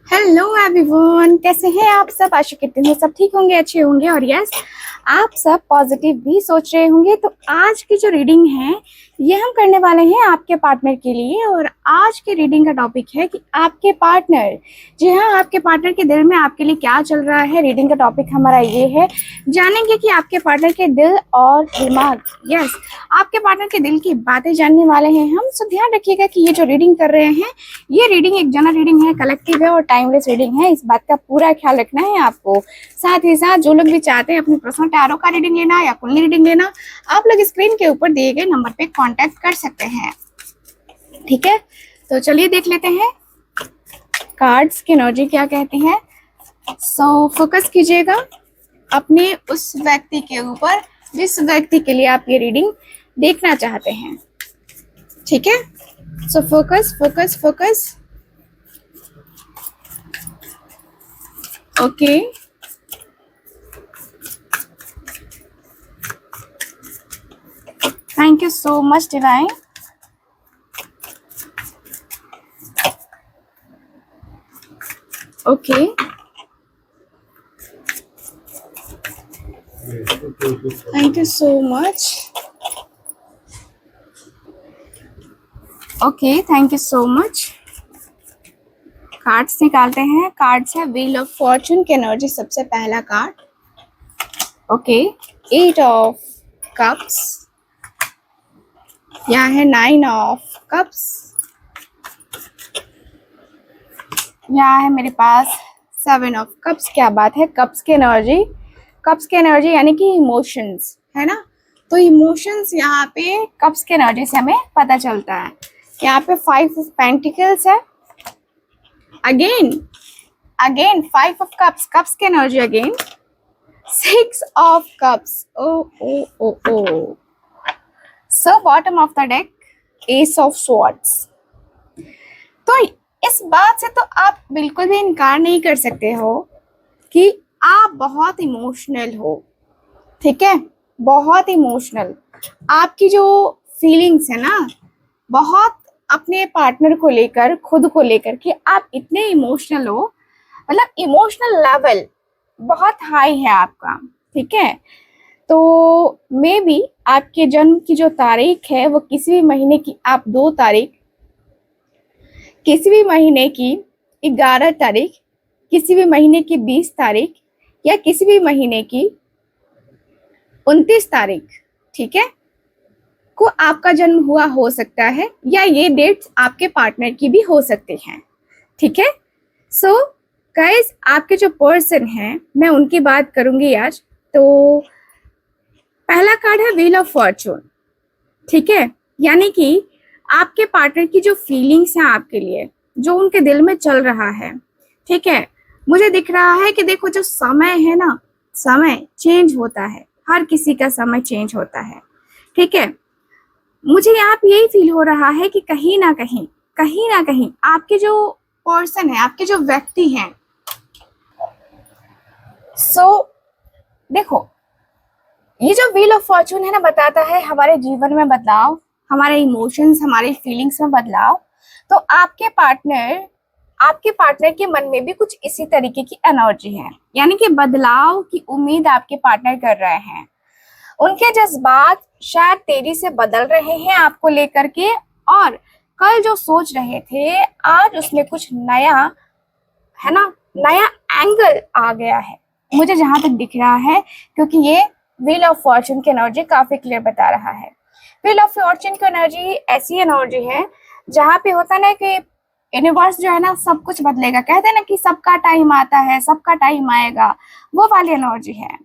Hello everyone, कैसे हैं आप सब। आशा करती हूँ सब ठीक होंगे, अच्छे होंगे और यस आप सब पॉजिटिव भी सोच रहे होंगे। तो आज की जो रीडिंग है ये हम करने वाले हैं आपके पार्टनर के लिए। और आज की रीडिंग का टॉपिक है कि आपके पार्टनर, जी हाँ, आपके पार्टनर के दिल में आपके लिए क्या चल रहा है। रीडिंग का टॉपिक हमारा ये है, जानेंगे कि आपके पार्टनर के दिल और दिमाग, यस आपके पार्टनर के दिल की बातें जानने वाले हैं हम। सो ध्यान रखिएगा कि ये जो रीडिंग कर रहे हैं ये रीडिंग एक जनरल रीडिंग है, कलेक्टिव है और टाइमलेस रीडिंग है। इस बात का पूरा ख्याल रखना है आपको। साथ ही साथ जो लोग भी चाहते हैं अपनी पर्सनल टैरो का रीडिंग लेना या कुंडली रीडिंग लेना, आप लोग स्क्रीन के ऊपर दिए गए नंबर पे कांटेक्ट कर सकते हैं। ठीक है, तो चलिए देख लेते हैं कार्ड्स की एनर्जी क्या कहती है। सो फोकस कीजिएगा अपने उस व्यक्ति के ऊपर जिस व्यक्ति के लिए आप ये रीडिंग देखना चाहते हैं। ठीक है, so focus focus focus. Okay, thank you so much divine. Okay, thank you so much. Okay, thank you so much. Cards निकालते हैं। कार्ड्स है व्हील ऑफ फॉर्चून की एनर्जी, सबसे पहला कार्ड। ओके, 8 ऑफ कप्स, यहाँ है 9 ऑफ कप्स, यहाँ है मेरे पास 7 ऑफ कप्स। क्या बात है, कप्स की एनर्जी, कप्स की एनर्जी यानी कि इमोशंस है ना। तो इमोशंस यहाँ पे कप्स की एनर्जी से हमें पता चलता है। यहाँ पे 5 ऑफ पेंटिकल्स है, again again 5 of cups, cups की एनर्जी अगेन 6 ऑफ कप्स। ओ ओ ओ ओ, so bottom of the deck ace of swords. तो इस बात से तो आप बिल्कुल भी इनकार नहीं कर सकते हो कि आप बहुत इमोशनल हो। ठीक है, बहुत इमोशनल। आपकी जो फीलिंग्स है ना, बहुत अपने पार्टनर को लेकर, खुद को लेकर कि आप इतने इमोशनल हो, मतलब इमोशनल लेवल बहुत हाई है आपका। ठीक है, तो मे बी आपके जन्म की जो तारीख है वो किसी भी महीने की, आप 2 तारीख, किसी भी महीने की 11 तारीख, किसी भी महीने की 20 तारीख या किसी भी महीने की 29 तारीख, ठीक है, को आपका जन्म हुआ हो सकता है, या ये डेट्स आपके पार्टनर की भी हो सकती हैं। ठीक है, सो गाइस आपके जो पर्सन हैं मैं उनकी बात करूंगी आज। तो पहला कार्ड है व्हील ऑफ फॉर्चून। ठीक है, यानी कि आपके पार्टनर की जो फीलिंग्स हैं आपके लिए, जो उनके दिल में चल रहा है। ठीक है, मुझे दिख रहा है कि देखो जो समय है ना, समय चेंज होता है, हर किसी का समय चेंज होता है। ठीक है, मुझे यहाँ पे यही फील हो रहा है कि कहीं ना कहीं आपके जो पर्सन है, आपके जो व्यक्ति हैं, देखो ये जो व्हील ऑफ फॉर्चून है ना, बताता है हमारे जीवन में बदलाव, हमारे इमोशंस, हमारे फीलिंग्स में बदलाव। तो आपके पार्टनर के मन में भी कुछ इसी तरीके की एनर्जी है, यानी कि बदलाव की उम्मीद आपके पार्टनर कर रहे हैं। उनके जज्बात शायद तेजी से बदल रहे हैं आपको लेकर के, और कल जो सोच रहे थे आज उसमें कुछ नया, है ना, नया एंगल आ गया है, मुझे जहां तक दिख रहा है। क्योंकि ये व्हील ऑफ फॉर्चून की एनर्जी काफी क्लियर बता रहा है। व्हील ऑफ फॉर्चून की एनर्जी ऐसी एनर्जी है जहाँ पे होता है ना कि यूनिवर्स जो है ना सब कुछ बदलेगा, कहते हैं ना कि सबका टाइम आता है, सबका टाइम आएगा, वो वाली एनर्जी है।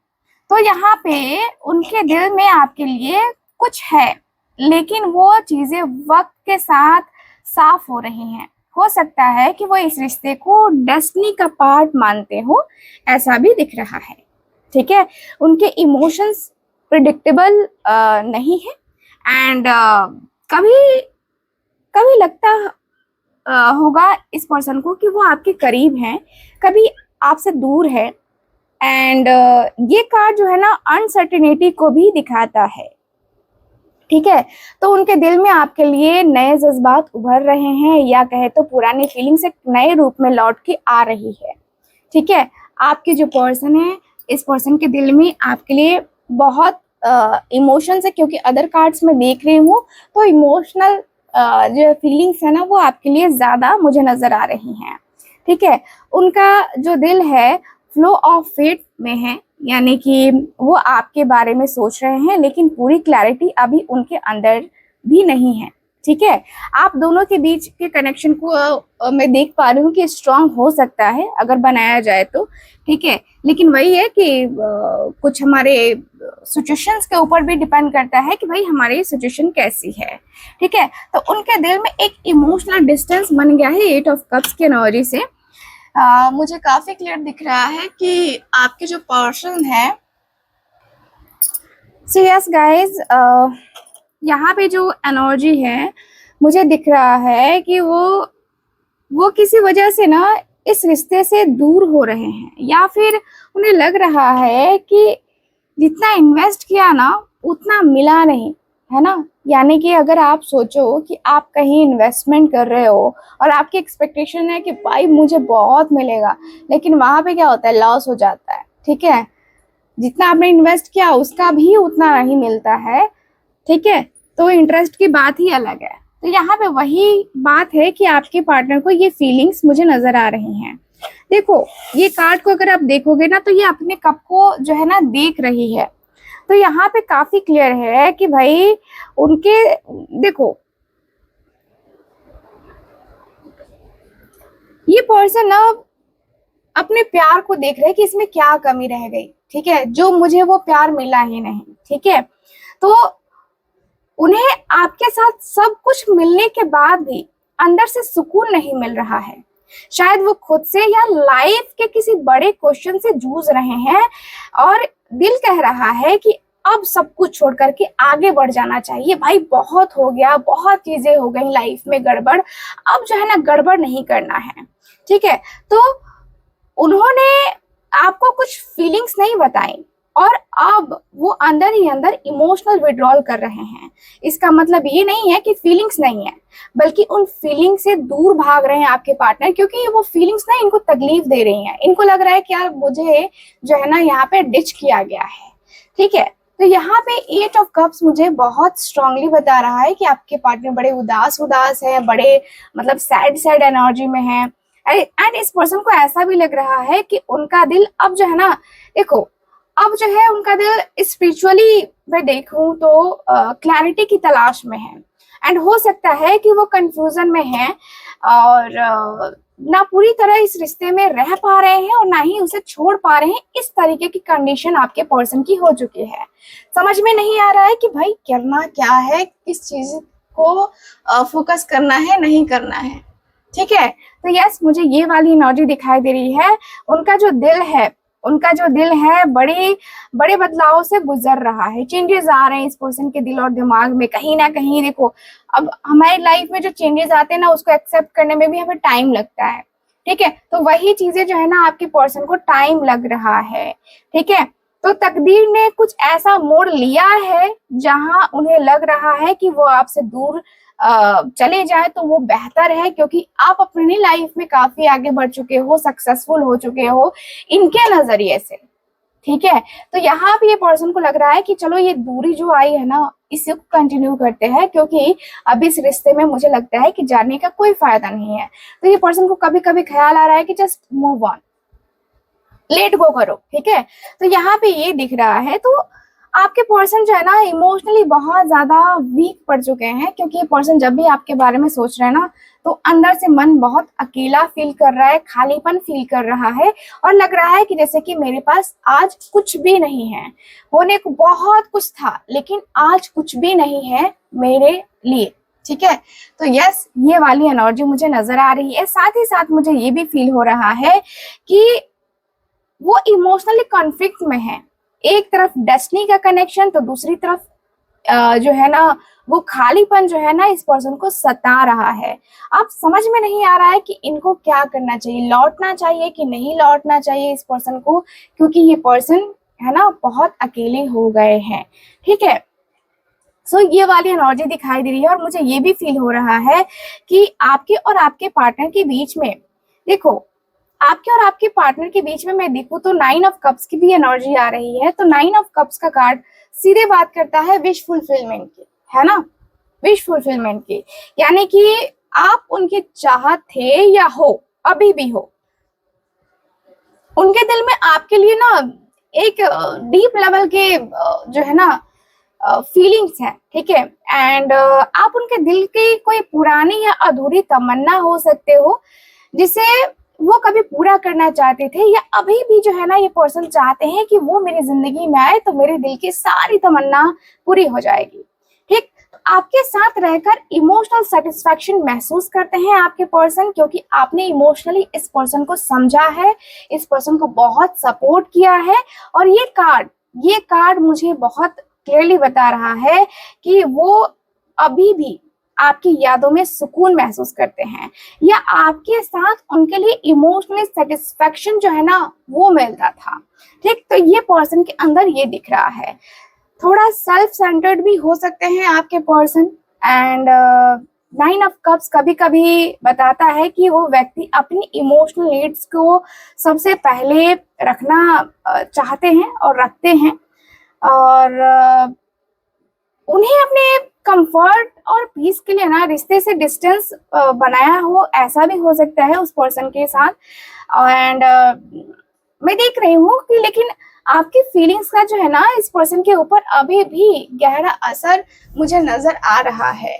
तो यहाँ पे उनके दिल में आपके लिए कुछ है, लेकिन वो चीजें वक्त के साथ साफ हो रही हैं। हो सकता है कि वो इस रिश्ते को डेस्टिनी का पार्ट मानते हो, ऐसा भी दिख रहा है। ठीक है, उनके इमोशंस प्रिडिक्टेबल नहीं है, एंड कभी कभी लगता होगा इस पर्सन को कि वो आपके करीब हैं, कभी आपसे दूर है। एंड ये कार्ड जो है ना अनसर्टेनिटी को भी दिखाता है। ठीक है। तो उनके दिल में आपके लिए नए जज्बात उभर रहे हैं, या कहे तो पुरानी फीलिंग्स एक नए रूप में लौट के आ रही है। ठीक है। आपके जो पर्सन है, इस पर्सन के दिल में आपके लिए बहुत इमोशंस है, क्योंकि अदर कार्ड्स में देख रही हूँ तो इमोशनल जो फीलिंग्स है ना वो आपके लिए ज्यादा मुझे नजर आ रही हैं। ठीक है। उनका जो दिल है फ्लो ऑफ फेट में है, यानी कि वो आपके बारे में सोच रहे हैं, लेकिन पूरी क्लैरिटी अभी उनके अंदर भी नहीं है। ठीक है। आप दोनों के बीच के कनेक्शन को मैं देख पा रही हूँ कि स्ट्रांग हो सकता है अगर बनाया जाए तो। ठीक है। लेकिन वही है कि कुछ हमारे सिचुएशंस के ऊपर भी डिपेंड करता है कि भाई हमारी सिचुएशन कैसी है। ठीक है। तो उनके दिल में एक इमोशनल डिस्टेंस बन गया है 8 ऑफ कप्स की एनर्जी से। मुझे काफी क्लियर दिख रहा है कि आपके जो पर्सन है, सो यस गाइज, यहाँ पे जो एनर्जी है मुझे दिख रहा है कि वो किसी वजह से ना इस रिश्ते से दूर हो रहे हैं, या फिर उन्हें लग रहा है कि जितना इन्वेस्ट किया ना उतना मिला नहीं, है ना। यानी कि अगर आप सोचो कि आप कहीं इन्वेस्टमेंट कर रहे हो और आपकी एक्सपेक्टेशन है कि भाई मुझे बहुत मिलेगा, लेकिन वहां पे क्या होता है, लॉस हो जाता है। ठीक है। जितना आपने इन्वेस्ट किया उसका भी उतना नहीं मिलता है। ठीक है। तो इंटरेस्ट की बात ही अलग है। तो यहाँ पे वही बात है कि आपके पार्टनर को ये फीलिंग्स मुझे नजर आ रही हैं। देखो, ये कार्ड को अगर आप देखोगे ना तो ये अपने कप को जो है ना देख रही है। तो यहाँ पे काफी क्लियर है कि भाई उनके, देखो ये पर्सन ना अपने प्यार को देख रहे हैं कि इसमें क्या कमी रह गई। ठीक है। जो मुझे वो प्यार मिला ही नहीं। ठीक है। तो उन्हें आपके साथ सब कुछ मिलने के बाद भी अंदर से सुकून नहीं मिल रहा है। शायद वो खुद से या लाइफ के किसी बड़े क्वेश्चन से जूझ रहे हैं, और दिल कह रहा है कि अब सब कुछ छोड़ करके आगे बढ़ जाना चाहिए। भाई बहुत हो गया, बहुत चीजें हो गई लाइफ में गड़बड़, अब जो है ना गड़बड़ नहीं करना है। ठीक है। तो उन्होंने आपको कुछ फीलिंग्स नहीं बताई, और अब वो अंदर ही अंदर इमोशनल विड्रॉल कर रहे हैं। इसका मतलब ये नहीं है कि फीलिंग्स नहीं है, बल्कि उन फीलिंग से दूर भाग रहे हैं आपके पार्टनर, क्योंकि वो फीलिंग्स ना इनको तकलीफ दे रही हैं। इनको लग रहा है कि यार मुझे जो है ना यहाँ पे डिच किया गया है। ठीक है। तो यहाँ पे 8 ऑफ कप्स मुझे बहुत स्ट्रांगली बता रहा है कि आपके पार्टनर बड़े उदास उदास है, बड़े मतलब सैड सैड एनर्जी में है। एंड इस पर्सन को ऐसा भी लग रहा है कि उनका दिल अब जो है ना, देखो अब जो है उनका दिल स्पिरिचुअली मैं देखूं तो क्लैरिटी की तलाश में है। एंड हो सकता है कि वो कंफ्यूजन में है, और ना पूरी तरह इस रिश्ते में रह पा रहे हैं और ना ही उसे छोड़ पा रहे हैं। इस तरीके की कंडीशन आपके पर्सन की हो चुकी है। समझ में नहीं आ रहा है कि भाई करना क्या है, किस चीज को फोकस करना है, नहीं करना है। ठीक है। तो यस, मुझे ये वाली एनर्जी दिखाई दे रही है। उनका जो दिल है, उनका जो दिल है बड़े बड़े बदलाव से गुजर रहा है। चेंजेस आ रहे हैं इस पर्सन के दिल और दिमाग में कहीं ना कहीं। देखो, अब हमारी लाइफ में जो चेंजेस आते हैं ना उसको एक्सेप्ट करने में भी हमें टाइम लगता है। ठीक है। तो वही चीजें जो है ना आपके पर्सन को टाइम लग रहा है। ठीक है। तो तकदीर ने कुछ ऐसा मोड़ लिया है जहां उन्हें लग रहा है कि वो आपसे दूर चले जाए तो वो बेहतर है, क्योंकि आप अपनी लाइफ में काफी आगे बढ़ चुके हो, सक्सेसफुल हो चुके हो इनके नजरिए से। ठीक है। तो यहाँ पे ये पर्सन को लग रहा है कि चलो ये दूरी जो आई है ना इसे कंटिन्यू करते हैं, क्योंकि अब इस रिश्ते में मुझे लगता है कि जाने का कोई फायदा नहीं है। तो ये पर्सन को कभी कभी ख्याल आ रहा है कि just move on, let go करो। ठीक है। तो यहाँ पे ये दिख रहा है। तो आपके पर्सन जो है ना इमोशनली बहुत ज्यादा वीक पड़ चुके हैं, क्योंकि ये पर्सन जब भी आपके बारे में सोच रहे हैं ना तो अंदर से मन बहुत अकेला फील कर रहा है, खालीपन फील कर रहा है, और लग रहा है कि जैसे कि मेरे पास आज कुछ भी नहीं है। होने को बहुत कुछ था लेकिन आज कुछ भी नहीं है मेरे लिए। ठीक है। तो यस, ये वाली एनर्जी मुझे नजर आ रही है। साथ ही साथ मुझे ये भी फील हो रहा है कि वो इमोशनली कॉन्फ्लिक्ट में है। एक तरफ डेस्टिनी का कनेक्शन, तो दूसरी तरफ जो है ना वो खालीपन जो है ना इस पर्सन को सता रहा है। अब समझ में नहीं आ रहा है कि इनको क्या करना चाहिए, लौटना चाहिए कि नहीं लौटना चाहिए इस पर्सन को, क्योंकि ये पर्सन है ना बहुत अकेले हो गए हैं। ठीक है। सो ये वाली एनर्जी दिखाई दे रही है और मुझे ये भी फील हो रहा है कि आपके और आपके पार्टनर के बीच में, देखो आपके और आपके पार्टनर के बीच में मैं देखूं तो 9 ऑफ कप्स की भी एनर्जी आ रही है। तो 9 ऑफ कप्स का कार्ड सीधे बात करता है विश फुलफिलमेंट की, है ना, विश फुलफिलमेंट की। यानी कि आप उनके चाहत थे या हो, अभी भी हो, उनके दिल में आपके लिए ना एक डीप लेवल के जो है ना फीलिंग्स है, ठीक है। एंड आप उनके दिल की कोई पुरानी या अधूरी तमन्ना हो सकते हो जिसे वो कभी पूरा करना चाहते थे, या अभी भी जो है ना ये पर्सन चाहते हैं कि वो मेरी जिंदगी में आए तो मेरे दिल की सारी तमन्ना पूरी हो जाएगी, ठीक। आपके साथ रहकर इमोशनल सेटिस्फैक्शन महसूस करते हैं आपके पर्सन, क्योंकि आपने इमोशनली इस पर्सन को समझा है, इस पर्सन को बहुत सपोर्ट किया है। और ये कार्ड मुझे बहुत क्लियरली बता रहा है कि वो अभी भी आपकी यादों में सुकून महसूस करते हैं, या आपके साथ उनके लिए इमोशनली सेटिस्फैक्शन जो है ना वो मिलता था, ठीक। तो ये पर्सन के अंदर ये दिख रहा है। थोड़ा सेल्फ सेंटर्ड भी हो सकते हैं आपके पर्सन। एंड 9 ऑफ कप्स कभी कभी बताता है कि वो व्यक्ति अपनी इमोशनल नीड्स को सबसे पहले रखना चाहते हैं और रखते हैं, और उन्हें अपने कंफर्ट और पीस के लिए ना रिश्ते से डिस्टेंस बनाया हो, ऐसा भी हो सकता है उस पर्सन के साथ। एंड मैं देख रही हूँ कि लेकिन आपकी फीलिंग्स का जो है ना इस पर्सन के ऊपर अभी भी गहरा असर मुझे नजर आ रहा है।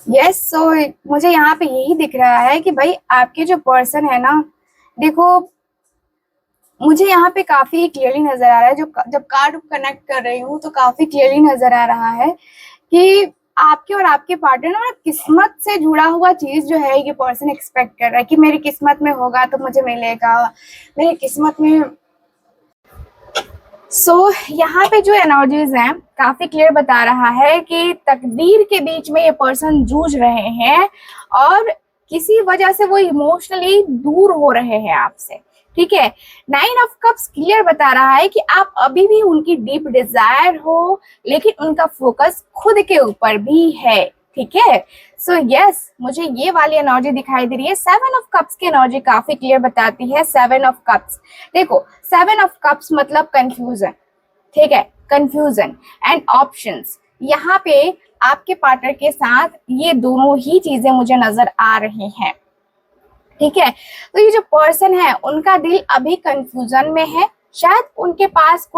यस, सो मुझे यहाँ पे यही दिख रहा है कि भाई आपके जो पर्सन है ना, देखो मुझे यहाँ पे काफी क्लियरली नजर आ रहा है, जो जब कार्ड कनेक्ट कर रही हूँ तो काफी क्लियरली नजर आ रहा है कि आपके और आपके पार्टनर ना किस्मत से जुड़ा हुआ चीज जो है ये पर्सन एक्सपेक्ट कर रहा है कि मेरी किस्मत में होगा तो मुझे मिलेगा, मेरी किस्मत में। सो यहाँ पे जो एनर्जीज हैं काफी क्लियर बता रहा है कि तकदीर के बीच में ये पर्सन जूझ रहे हैं और किसी वजह से वो इमोशनली दूर हो रहे हैं आपसे, ठीक है। 9 ऑफ कप्स क्लियर बता रहा है कि आप अभी भी उनकी डीप डिजायर हो, लेकिन उनका फोकस खुद के ऊपर भी है, ठीक है। सो यस, मुझे ये वाली एनर्जी दिखाई दे रही है। 7 ऑफ कप्स की एनर्जी काफी क्लियर बताती है। 7 ऑफ कप्स, देखो 7 ऑफ कप्स मतलब कंफ्यूजन, ठीक है, कंफ्यूजन एंड ऑप्शंस। यहाँ पे आपके पार्टनर के साथ ये दोनों ही चीजें मुझे नजर आ रही हैं, ठीक है। तो ये जो पर्सन है उनका दिल अभी कंफ्यूजन में है। शायद उनके पास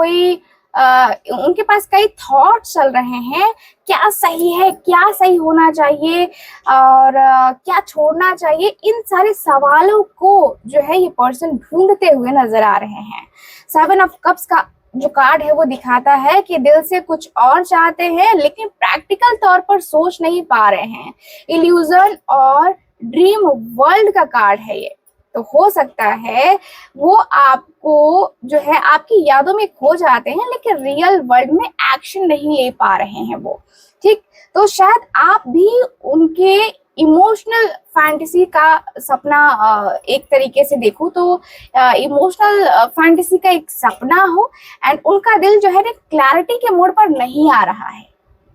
उनके पास कई थॉट चल रहे हैं, क्या सही है, क्या सही होना चाहिए और क्या छोड़ना चाहिए। इन सारे सवालों को जो है ये पर्सन ढूंढते हुए नजर आ रहे हैं। 7 ऑफ कप्स का जो कार्ड है वो दिखाता है कि दिल से कुछ और चाहते हैं लेकिन प्रैक्टिकल तौर पर सोच नहीं पा रहे हैं। इल्यूजन और ड्रीम वर्ल्ड का कार्ड है ये। तो हो सकता है वो आपको जो है आपकी यादों में खो जाते हैं लेकिन रियल वर्ल्ड में एक्शन नहीं ले पा रहे हैं वो, ठीक। तो शायद आप भी उनके इमोशनल फैंटेसी का सपना एक तरीके से देखूं तो इमोशनल फैंटेसी का एक सपना हो एंड उनका दिल जो है ना क्लैरिटी के मोड पर नहीं आ रहा है,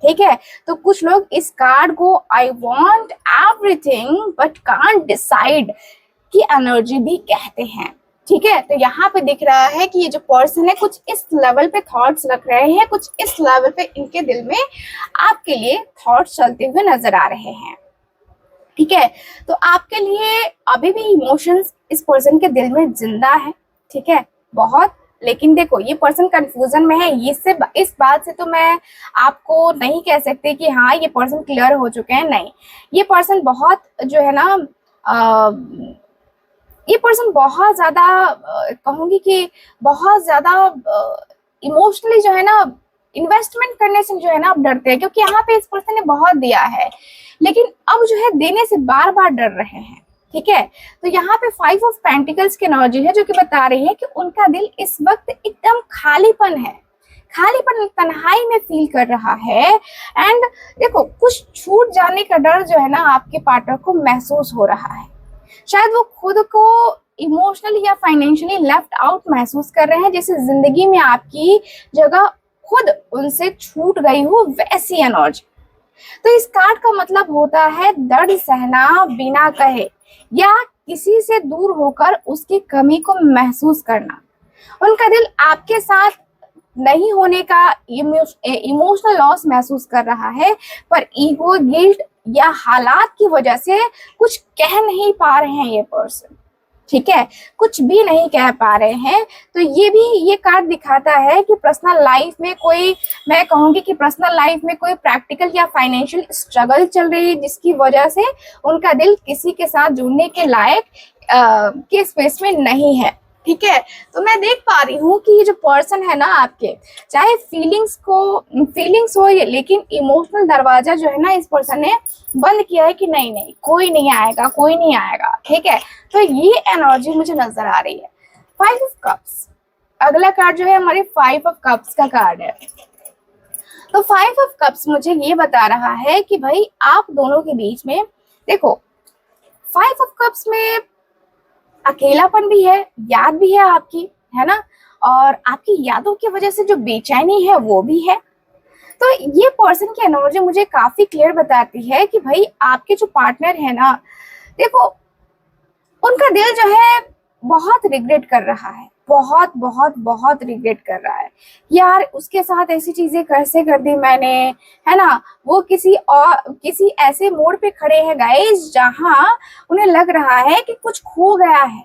ठीक है। तो कुछ लोग इस कार्ड को I want everything but can't decide की एनर्जी भी कहते हैं, ठीक है। तो यहाँ पे दिख रहा है कि ये जो पर्सन है कुछ इस लेवल पे थॉट्स रख रहे हैं, कुछ इस लेवल पे इनके दिल में आपके लिए थॉट्स चलते हुए नजर आ रहे हैं, ठीक है। तो आपके लिए अभी भी इमोशंस इस पर्सन के दिल में जिंदा है, ठीक है, बहुत। लेकिन देखो ये पर्सन कंफ्यूजन में है, इस बात से तो मैं आपको नहीं कह सकती कि हाँ ये पर्सन क्लियर हो चुके हैं, नहीं। ये पर्सन बहुत जो है ना ये पर्सन बहुत ज्यादा कहूंगी कि बहुत ज्यादा इमोशनली जो है ना इन्वेस्टमेंट करने से जो है ना अब डरते हैं, क्योंकि यहाँ पे इस पर्सन ने बहुत दिया है लेकिन अब जो है देने से बार बार डर रहे हैं, ठीक है। तो यहाँ पे 5 ऑफ पेंटिकल्स की एनर्जी है जो कि बता रही है कि उनका दिल इस वक्त एकदम खालीपन है, खालीपन तन्हाई में फील कर रहा है। एंड देखो कुछ छूट जाने का डर जो है ना आपके पार्टनर को महसूस हो रहा है। शायद वो खुद को इमोशनली या फाइनेंशियली लेफ्ट आउट महसूस कर रहे हैं, जैसे जिंदगी में आपकी जगह खुद उनसे छूट गई हो वैसी एनर्जी। तो इस कार्ड का मतलब होता है दर्द सहना बिना कहे या किसी से दूर होकर उसकी कमी को महसूस करना। उनका दिल आपके साथ नहीं होने का इमोशनल लॉस महसूस कर रहा है, पर ईगो, गिल्ट या हालात की वजह से कुछ कह नहीं पा रहे हैं ये पर्सन। ठीक है, कुछ भी नहीं कह पा रहे हैं। तो ये कार्ड दिखाता है कि पर्सनल लाइफ में कोई, मैं कहूंगी कि पर्सनल लाइफ में कोई प्रैक्टिकल या फाइनेंशियल स्ट्रगल चल रही है, जिसकी वजह से उनका दिल किसी के साथ जुड़ने के लायक के स्पेस में नहीं है। ठीक है, तो मैं देख पा रही हूँ कि ये जो पर्सन है ना आपके, चाहे फीलिंग्स हो ये, लेकिन इमोशनल दरवाजा जो है ना इस पर्सन ने बंद किया है कि नहीं नहीं कोई नहीं आएगा, कोई नहीं आएगा। ठीक है, तो ये एनर्जी मुझे नजर आ रही है। 5 ऑफ कप्स, अगला कार्ड जो है हमारे 5 ऑफ कप्स का कार्ड है। तो 5 ऑफ कप्स मुझे ये बता रहा है कि भाई आप दोनों के बीच में, देखो 5 ऑफ कप्स में अकेलापन भी है, याद भी है आपकी, है ना, और आपकी यादों की वजह से जो बेचैनी है वो भी है। तो ये पर्सन की एनर्जी मुझे काफी क्लियर बताती है कि भाई आपके जो पार्टनर है ना, देखो उनका दिल जो है बहुत रिग्रेट कर रहा है, बहुत बहुत बहुत रिग्रेट कर रहा है। यार उसके साथ ऐसी चीजें कैसे कर दी मैंने, है ना। वो किसी ऐसे मोड़ पे खड़े हैं गाइस जहां उन्हें लग रहा है कि कुछ खो गया है,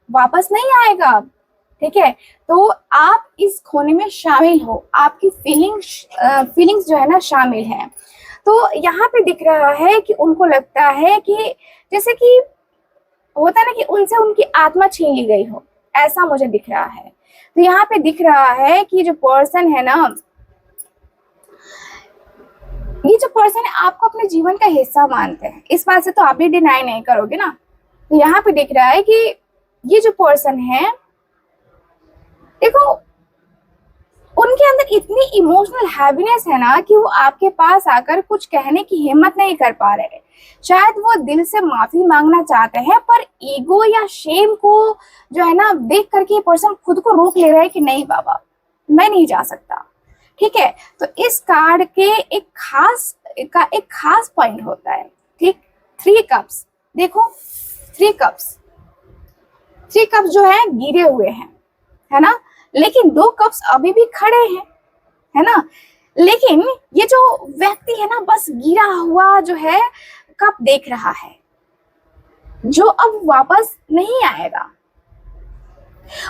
वापस नहीं आएगा अब। ठीक है, तो आप इस खोने में शामिल हो, आपकी फीलिंग्स जो है ना शामिल है। तो यहाँ पे दिख रहा है कि उनको लगता है कि जैसे कि होता है ना कि उनसे उनकी आत्मा छीन ली गई हो, ऐसा मुझे दिख रहा है। तो यहाँ पे दिख रहा है कि जो पर्सन है ना, ये जो पर्सन है आपको अपने जीवन का हिस्सा मानते हैं, इस बात से तो आप भी डिनाई नहीं करोगे ना। तो यहाँ पे दिख रहा है कि ये जो पर्सन है, देखो उनके अंदर इतनी इमोशनल हैवीनेस है ना कि वो आपके पास आकर कुछ कहने की हिम्मत नहीं कर पा रहे। शायद वो दिल से माफी मांगना चाहते हैं, पर ईगो या शेम को जो है ना देख करके ये पर्सन खुद को रोक ले रहा है कि नहीं बाबा मैं नहीं जा सकता। ठीक है, तो इस कार्ड के एक खास पॉइंट होता है। ठीक, 3 कप्स, देखो 3 कप्स जो है गिरे हुए हैं, है ना, लेकिन 2 कप्स अभी भी खड़े हैं, है ना। लेकिन ये जो व्यक्ति है ना बस गिरा हुआ जो है कप देख रहा है, जो अब वापस नहीं आएगा।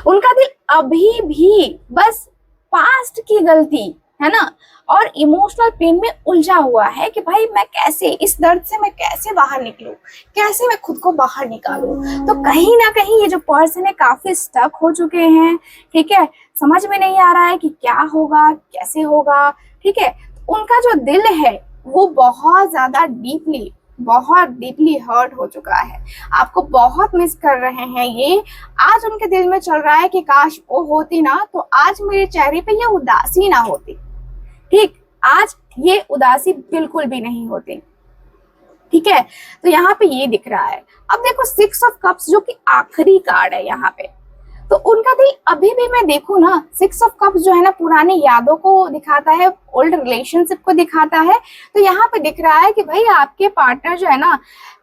उनका दिल अभी भी बस पास्ट की गलती, है ना, और इमोशनल पेन में उलझा हुआ है कि भाई मैं कैसे इस दर्द से मैं कैसे बाहर निकलूं, कैसे मैं खुद को बाहर निकालूं। तो कहीं ना कहीं ये जो पर्सन है काफी स्टक हो चुके हैं। ठीक है, समझ में नहीं आ रहा है कि क्या होगा, कैसे होगा। ठीक है, उनका जो दिल है वो बहुत डीपली हर्ट हो चुका है, आपको बहुत मिस कर रहे हैं ये। आज उनके दिल में चल रहा है कि काश वो होती ना तो आज मेरे चेहरे पे ये उदासी ना होती। ठीक, आज ये उदासी बिल्कुल भी नहीं होती। ठीक है, तो यहाँ पे ये दिख रहा है। अब देखो 6 ऑफ कप्स जो कि आखिरी कार्ड है यहाँ पे, तो उनका दिल अभी भी मैं देखूं ना, 6 ऑफ कप्स जो है ना पुरानी यादों को दिखाता है, ओल्ड रिलेशनशिप को दिखाता है। तो यहाँ पे दिख रहा है कि भाई आपके पार्टनर जो है ना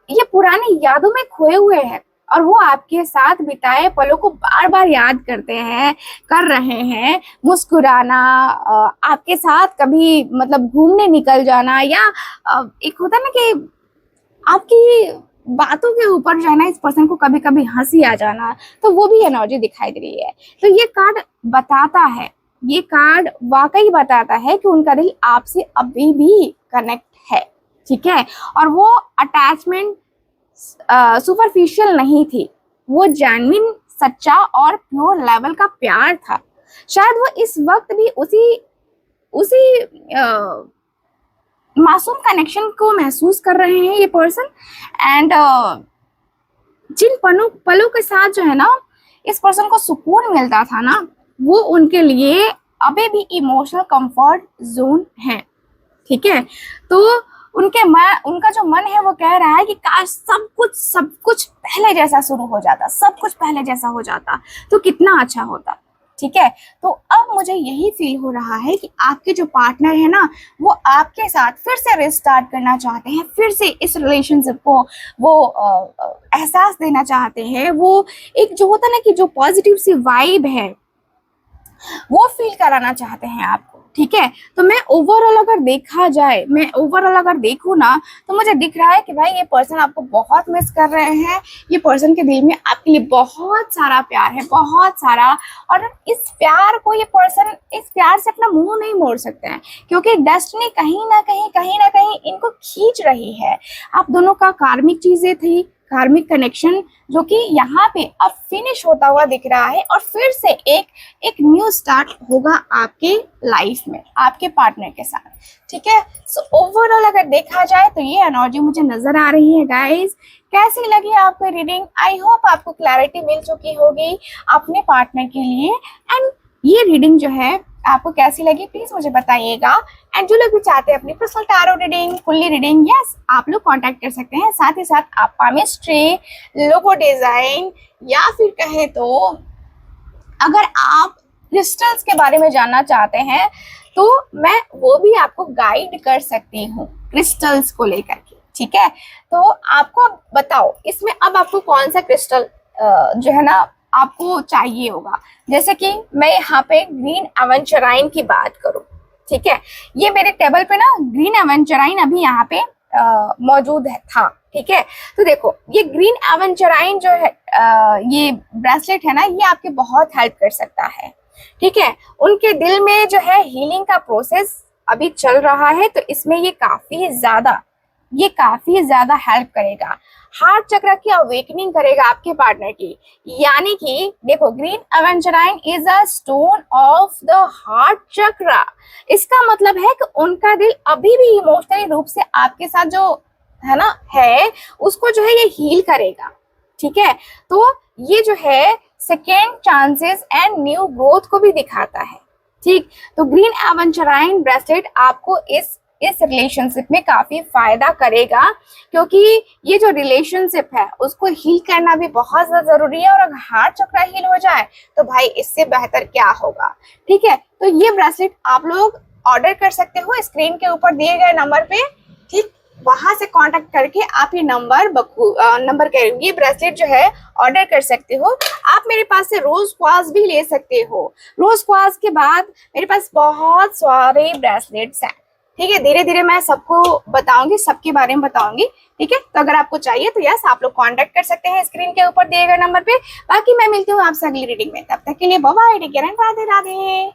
ये पुरानी यादों में खोए हुए हैं, और वो आपके साथ बिताए पलों को बार बार याद कर रहे हैं। मुस्कुराना, आपके साथ कभी मतलब घूमने निकल जाना, या एक होता है ना कि आपकी बातों के ऊपर जो है ना इस पर्सन को कभी कभी हंसी आ जाना, तो वो भी एनर्जी दिखाई दे रही है। तो ये कार्ड बताता है, ये कार्ड वाकई बताता है कि उनका दिल आपसे अभी भी कनेक्ट है। ठीक है, और वो अटैचमेंट सुपरफिशियल नहीं थी, वो जेन्युइन, सच्चा और प्योर लेवल का प्यार था। शायद वो इस वक्त भी उसी मासूम कनेक्शन को महसूस कर रहे हैं ये पर्सन। एंड जिन पलों के साथ जो है ना इस पर्सन को सुकून मिलता था ना, वो उनके लिए अभी भी इमोशनल कंफर्ट जोन है। ठीक है, तो उनका जो मन है वो कह रहा है कि काश सब कुछ पहले जैसा शुरू हो जाता, सब कुछ पहले जैसा हो जाता तो कितना अच्छा होता। ठीक है। तो अब मुझे यही फील हो रहा है कि आपके जो पार्टनर है ना, वो आपके साथ फिर से रिस्टार्ट करना चाहते हैं, फिर से इस रिलेशनशिप को वो एहसास देना चाहते हैं। वो एक जो होता है ना कि जो पॉजिटिव सी वाइब है वो फील कराना चाहते हैं आपको, ठीक है। तो मैं ओवरऑल अगर देखूँ ना, तो मुझे दिख रहा है कि भाई ये पर्सन आपको बहुत मिस कर रहे हैं। ये पर्सन के दिल में आपके लिए बहुत सारा प्यार है, बहुत सारा। और इस प्यार को ये पर्सन इस प्यार से अपना मुंह नहीं मोड़ सकते हैं, क्योंकि डेस्टिनी कहीं ना कहीं इनको खींच रही है। आप दोनों का कार्मिक चीजें थी, कार्मिक कनेक्शन, जो कि यहाँ पे अब फिनिश होता हुआ दिख रहा है और फिर से एक न्यू स्टार्ट होगा आपके लाइफ में, आपके पार्टनर के साथ, ठीक है। सो ओवरऑल अगर देखा जाए तो ये एनर्जी मुझे नजर आ रही है गाइस। कैसी लगी आपको रीडिंग? आई होप आपको क्लैरिटी मिल चुकी होगी अपने पार्टनर के लिए। एंड ये रीडिंग जो है आपको कैसी लगी प्लीज मुझे बताइएगा। एंड जो लोग भी चाहते हैं अपनी personal tarot reading, fully reading, yes आप लोग कांटेक्ट कर सकते हैं। साथ ही साथ आप पामिस्ट्री, लोगो डिजाइन, या फिर कहें तो अगर आप क्रिस्टल्स के बारे में जानना चाहते हैं तो मैं वो भी आपको गाइड कर सकती हूँ क्रिस्टल्स को लेकर के, ठीक है। तो आपको बताओ इसमें अब आपको कौन सा क्रिस्टल जो है ना आपको चाहिए होगा। जैसे कि मैं यहाँ पे ग्रीन एवेंचराइन की बात करूं, ठीक है। ये मेरे टेबल पे ना ग्रीन एवेंचराइन अभी यहाँ पे मौजूद था, ठीक है। तो देखो ये ग्रीन एवेंचराइन जो है ये ब्रेसलेट है ना, ये आपके बहुत हेल्प कर सकता है, ठीक है। उनके दिल में जो है हीलिंग का प्रोसेस अभी चल रहा है, तो इसमें ये काफी ज्यादा हेल्प करेगा। हार्ट चक्र की अवेकनिंग करेगा आपके पार्टनर की। यानी कि देखो green aventurine is a stone of the heart chakra. इसका मतलब है कि उनका दिल अभी भी इमोशनली रूप से आपके साथ जो है ना उसको जो है ये हील करेगा, ठीक है। तो ये जो है second chances and new growth को भी दिखाता है, ठीक। तो ग्रीन एवेंचराइन ब्रेसलेट आपको इस रिलेशनशिप में काफी फायदा करेगा, क्योंकि ये जो रिलेशनशिप है उसको हील करना भी बहुत ज्यादा जरूरी है। और अगर हार्ट चक्र हील हो जाए तो भाई इससे बेहतर क्या होगा, ठीक है। तो ये ब्रेसलेट आप लोग ऑर्डर कर सकते हो स्क्रीन के ऊपर दिए गए नंबर पे, ठीक। वहां से कांटेक्ट करके आप ये ये ब्रेसलेट जो है ऑर्डर कर सकते हो। आप मेरे पास से रोज क्वार्ट्ज भी ले सकते हो। रोज क्वार्ट्ज के बाद मेरे पास बहुत सारे ब्रेसलेट्स हैं, ठीक है। धीरे धीरे मैं सबको बताऊंगी, सबके बारे में बताऊंगी, ठीक है। तो अगर आपको चाहिए तो यस आप लोग कांटेक्ट कर सकते हैं स्क्रीन के ऊपर दिए गए नंबर पे। बाकी मैं मिलती हूँ आपसे अगली रीडिंग में, तब तक के लिए bye bye, take care and Radhe Radhe.